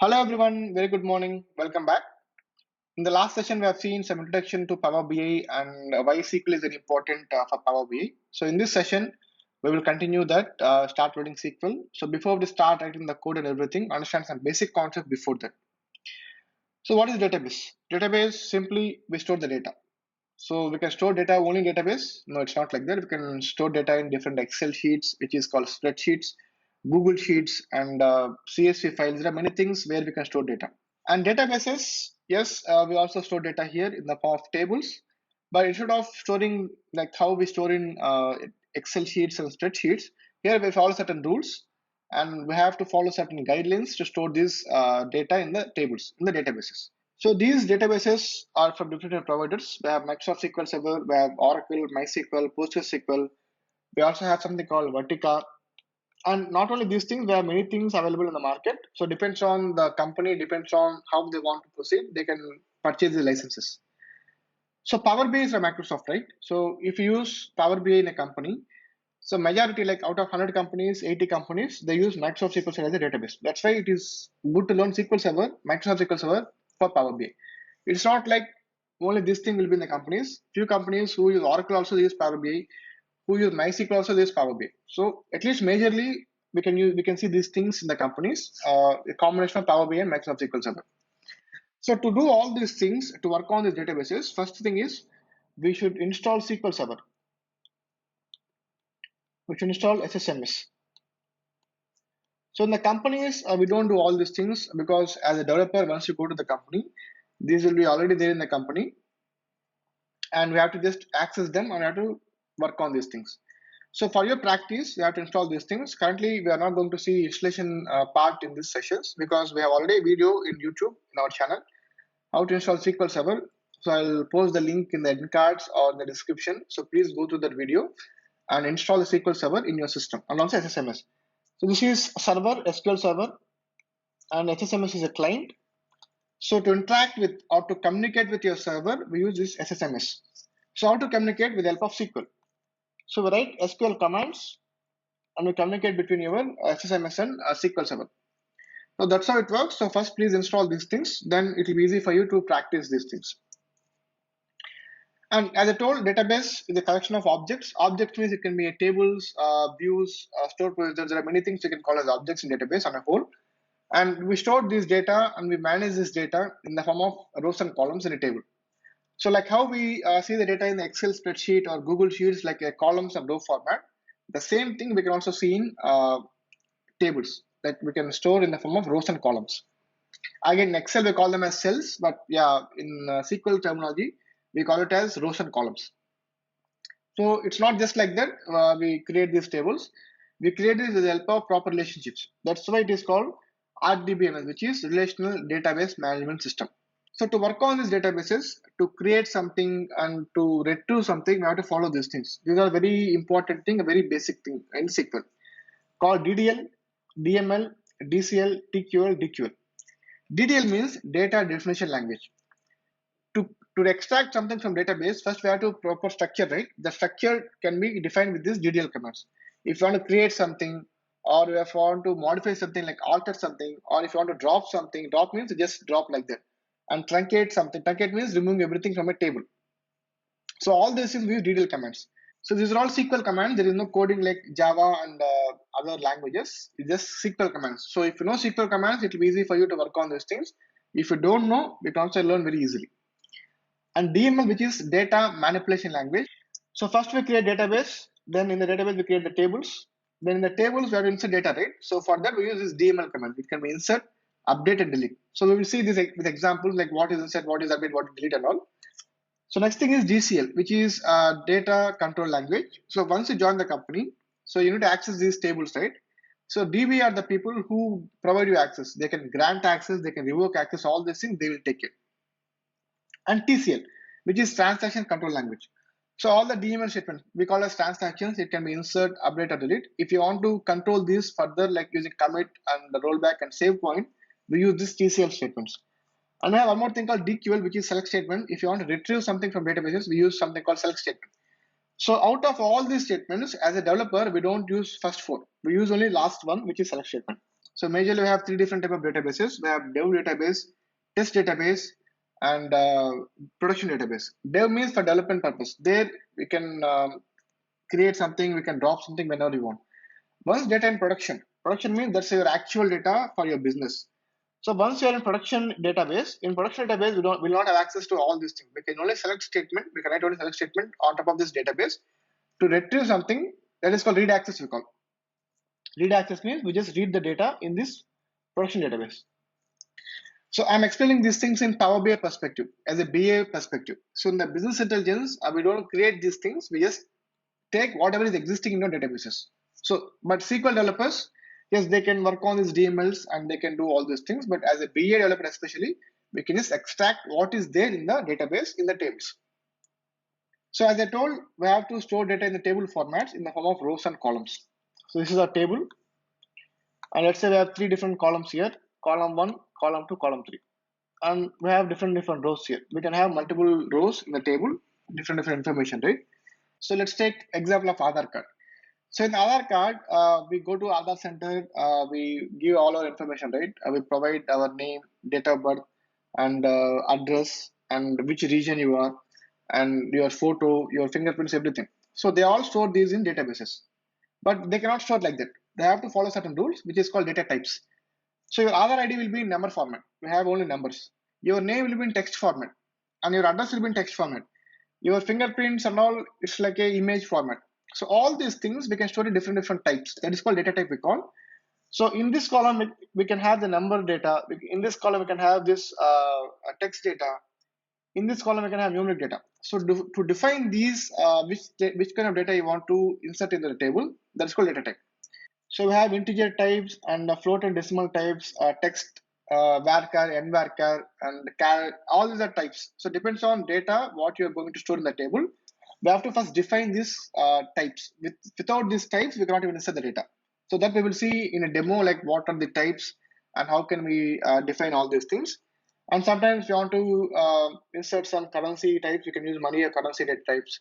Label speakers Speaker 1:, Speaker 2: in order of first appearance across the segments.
Speaker 1: Hello everyone, very good morning. Welcome back. In the last session, we have seen some introduction to Power BI and why SQL is very important for Power BI. So in this session, we will continue that, start reading SQL. So before we start writing the code and everything, understand some basic concepts before that. So what is database? Database, simply we store the data. So we can store data only in database. No, it's not like that. We can store data in different Excel sheets, which is called spreadsheets, Google Sheets, and CSV files. There are many things where we can store data. And databases, yes, we also store data here in the form of tables. But instead of storing like how we store in Excel sheets and spreadsheets, here we follow certain rules and we have to follow certain guidelines to store this data in the tables, in the databases. So these databases are from different providers. We have Microsoft SQL Server, we have Oracle, MySQL, PostgreSQL. We also have something called Vertica. And not only these things, there are many things available in the market. So depends on the company, depends on how they want to proceed. They can purchase the licenses. So Power BI is from Microsoft, right? So if you use Power BI in a company, so majority, like out of 100 companies, 80 companies, they use Microsoft SQL Server as a database. That's why it is good to learn SQL Server, Microsoft SQL Server for Power BI. It's not like only this thing will be in the companies. Few companies who use Oracle also use Power BI, who use MySQL also use Power BI. So at least majorly we can see these things in the companies, a combination of Power BI and Microsoft SQL Server. So to do all these things, to work on these databases, first thing is we should install SQL Server. We should install SSMS. So in the companies, we don't do all these things because as a developer, once you go to the company, these will be already there in the company, and we have to just access them and we have to work on these things. So for your practice, you have to install these things. Currently, we are not going to see installation part in these sessions because we have already a video in YouTube in our channel how to install SQL Server. So I'll post the link in the end cards or in the description. So please go to that video and install the SQL Server in your system and also SSMS. So this is server, SQL Server, and SSMS is a client. So to interact with or to communicate with your server, we use this SSMS. So how to communicate with the help of SQL? So we write SQL commands and we communicate between your SSMS and SQL Server. So that's how it works. So first, please install these things. Then it will be easy for you to practice these things. And as I told, database is a collection of objects. Objects means it can be a tables, views, stored procedures. There are many things you can call as objects in database on a whole. And we store this data and we manage this data in the form of rows and columns in a table. So like how we see the data in the Excel spreadsheet or Google Sheets, like a columns and row format, the same thing we can also see in tables that we can store in the form of rows and columns. Again, in Excel we call them as cells, but yeah, in SQL terminology, we call it as rows and columns. So it's not just like that. We create these tables. We create this with the help of proper relationships. That's why it is called RDBMS, which is Relational Database Management System. So to work on these databases, to create something and to retrieve something, we have to follow these things. These are very important thing, a very basic thing in SQL called DDL, DML, DCL, TQL, DQL. DDL means Data Definition Language. To extract something from database, first we have to proper structure, right? The structure can be defined with this DDL commands. If you want to create something, or if you want to modify something like alter something, or if you want to drop something, drop means just drop like that. And truncate something. Truncate means removing everything from a table. So all this is with DDL commands. So these are all SQL commands. There is no coding like Java and other languages. It's just SQL commands. So if you know SQL commands, it will be easy for you to work on these things. If you don't know, you can also learn very easily. And DML, which is data manipulation language. So first we create database, then in the database we create the tables. Then in the tables we have to insert data, right? So for that we use this DML command. It can be insert, update, and delete. So we will see this with examples like what is insert, what is update, what is delete, and all. So next thing is DCL, which is data control language. So once you join the company, so you need to access these tables, right? So DB are the people who provide you access. They can grant access, they can revoke access, all these things they will take it. And TCL, which is transaction control language. So all the DML statements we call as transactions. It can be insert, update, or delete. If you want to control these further, like using commit and the rollback and save point, we use this TCL statements. And I have one more thing called DQL, which is select statement. If you want to retrieve something from databases, we use something called select statement. So out of all these statements, as a developer, we don't use first four. We use only last one, which is select statement. So majorly we have three different type of databases. We have dev database, test database, and production database. Dev means for development purpose. There we can create something, we can drop something whenever you want. Once data in production, production means that's your actual data for your business. So once you're in production database, we will not have access to all these things. We can only select statement, we can write only select statement on top of this database to retrieve something that is called read access we call. Read access means we just read the data in this production database. So I'm explaining these things in Power BI perspective, as a BA perspective. So in the business intelligence, we don't create these things, we just take whatever is existing in your databases. So, but SQL developers, yes, they can work on these DMLs and they can do all these things. But as a BA developer, especially, we can just extract what is there in the database in the tables. So as I told, we have to store data in the table formats in the form of rows and columns. So this is our table. And let's say we have three different columns here, column 1, column 2, column 3. And we have different rows here. We can have multiple rows in the table, different information, right? So let's take example of Aadhaar card. So in Aadhaar card, we go to Aadhaar center, we give all our information, right? We provide our name, date of birth, and address, and which region you are, and your photo, your fingerprints, everything. So they all store these in databases, but they cannot store like that. They have to follow certain rules, which is called data types. So your Aadhaar ID will be in number format. We have only numbers. Your name will be in text format, and your address will be in text format. Your fingerprints and all, it's like a image format. So all these things we can store in different types. That is called data type we call. So in this column we can have the number data. In this column we can have this text data. In this column we can have numeric data. So to define these which kind of data you want to insert in the table, that's called data type. So we have integer types and float and decimal types, text, varchar, nvarchar, and char. All these are types. So depends on data what you are going to store in the table. We have to first define these types. Without these types, we cannot even insert the data. So that we will see in a demo, like what are the types and how can we define all these things. And sometimes you want to insert some currency types, you can use money or currency types.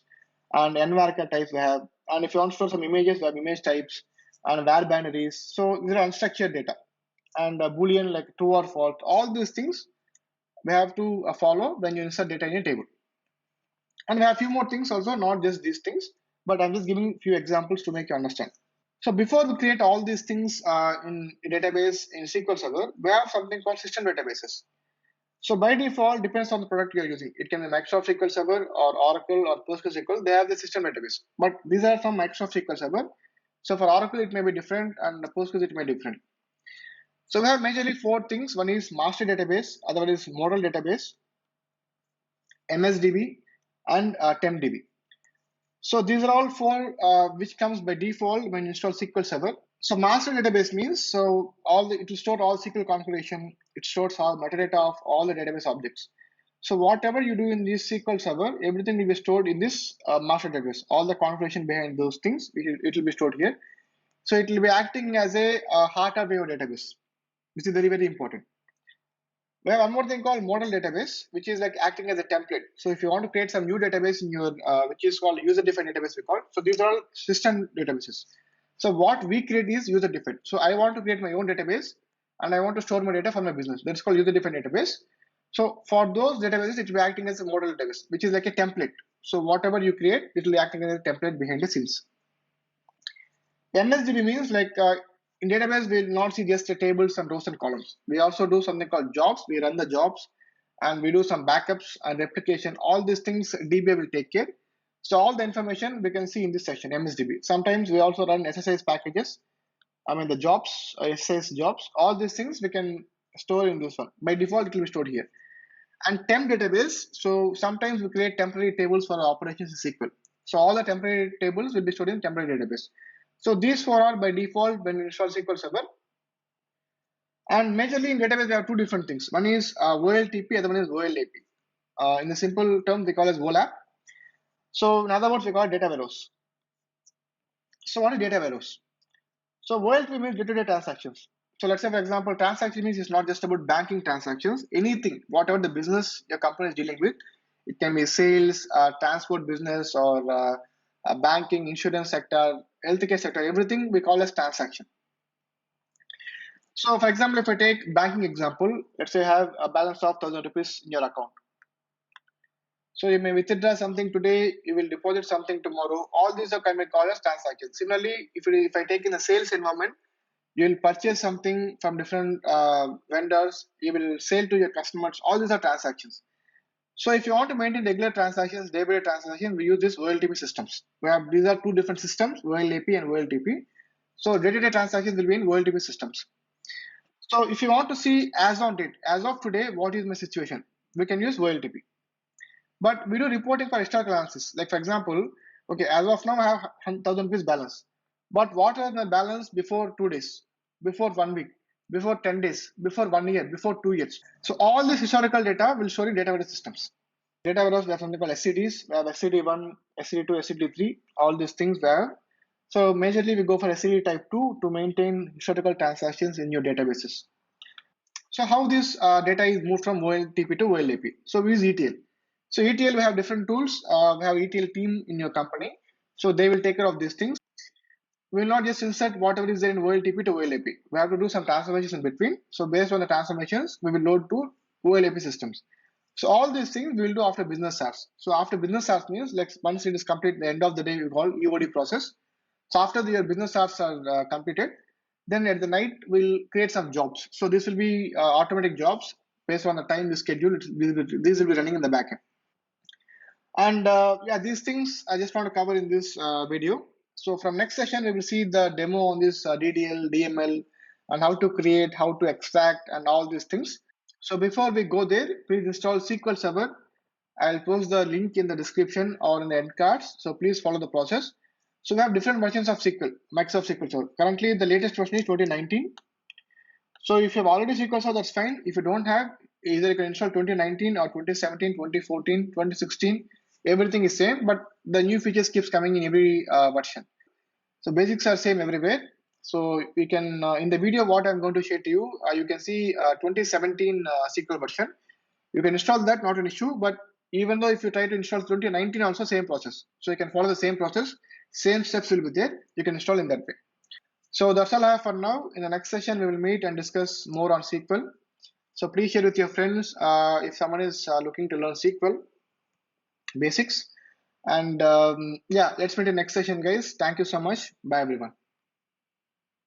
Speaker 1: And nvarchar types we have. And if you want to store some images, we have image types and var binaries. So these are unstructured data and boolean like true or false. All these things we have to follow when you insert data in a table. And we have a few more things also, not just these things, but I'm just giving a few examples to make you understand. So before we create all these things in a database in SQL Server, we have something called system databases. So by default, depends on the product you're using. It can be Microsoft SQL Server or Oracle or PostgreSQL. They have the system database, but these are from Microsoft SQL Server. So for Oracle, it may be different, and Postgres it may be different. So we have majorly four things. One is master database, other one is model database, MSDB, and TempDB. So these are all four which comes by default when you install SQL Server. So master database means it will store all SQL configuration. It stores all metadata of all the database objects. So whatever you do in this SQL Server, everything will be stored in this master database. All the configuration behind those things, it will be stored here. So it will be acting as a heart of your database, which is very important. We have one more thing called model database, which is like acting as a template. So if you want to create some new database in your, which is called user-defined database, we call it. So these are all system databases. So what we create is user-defined. So I want to create my own database and I want to store my data for my business. That's called user-defined database. So for those databases, it will be acting as a model database, which is like a template. So whatever you create, it will be acting as a template behind the scenes. MSDB means like in database, we will not see just the tables and rows and columns. We also do something called jobs. We run the jobs and we do some backups and replication. All these things DBA will take care. So all the information we can see in this section, MSDB. Sometimes we also run SSIS packages. I mean the jobs, SSIS jobs. All these things we can store in this one. By default, it will be stored here. And temp database. So sometimes we create temporary tables for operations in SQL. So all the temporary tables will be stored in temporary database. So these four are by default when we install SQL Server. And majorly in database, we have two different things. One is OLTP, other one is OLAP. In the simple term, we call as OLAP. So in other words, we call it data warehouse. So what is data warehouse? So OLTP means day-to-day transactions. So let's say, for example, transaction means it's not just about banking transactions. Anything, whatever the business your company is dealing with, it can be sales, transport business, or banking, insurance sector, healthcare sector. Everything we call as transaction. So for example, if I take banking example, let's say I have a balance of 1,000 rupees in your account. So you may withdraw something today, you will deposit something tomorrow. All these are can be called as transactions. Similarly, if I take in a sales environment, you will purchase something from different vendors, you will sell to your customers. All these are transactions. So if you want to maintain regular transactions, day-by-day transactions, we use this OLTP systems. We have these are two different systems, OLAP and OLTP. So day-to-day transactions will be in OLTP systems. So if you want to see as on date, as of today, what is my situation? We can use OLTP. But we do reporting for historical analysis. Like for example, okay, as of now I have 1,000 rupees balance. But what was my balance before 2 days, before 1 week, before 10 days, before 1 year, before 2 years? So all this historical data will show in database systems. Data warehouse, we have something called SCDs. We have SCD1, SCD2, SCD3, all these things there. So majorly we go for SCD type 2 to maintain historical transactions in your databases. So how this data is moved from OLTP to OLAP? So we use ETL. So ETL, we have different tools. We have ETL team in your company. So they will take care of these things. We will not just insert whatever is there in OLTP to OLAP. We have to do some transformations in between. So based on the transformations, we will load to OLAP systems. So all these things we will do after business hours. So after business hours means like once it is complete, the end of the day we call EOD process. So after your business hours are completed, then at the night we'll create some jobs. So this will be automatic jobs based on the time we schedule. These will be running in the backend. And yeah, these things I just want to cover in this video. So from next session, we will see the demo on this DDL, DML, and how to create, how to extract, and all these things. So before we go there, please install SQL Server. I'll post the link in the description or in the end cards. So please follow the process. So we have different versions of SQL, Microsoft SQL Server. Currently, the latest version is 2019. So if you have already SQL Server, that's fine. If you don't have, either you can install 2019 or 2017, 2014, 2016. Everything is same, but the new features keeps coming in every version. So basics are same everywhere. So we can in the video what I'm going to share to you, you can see 2017 SQL version. You can install that, not an issue. But even though if you try to install 2019, also same process. So you can follow the same process. Same steps will be there. You can install in that way. So that's all I have for now. In the next session, we will meet and discuss more on SQL. So please share with your friends if someone is looking to learn SQL basics. And yeah, let's meet in next session, guys. Thank you so much. Bye, everyone.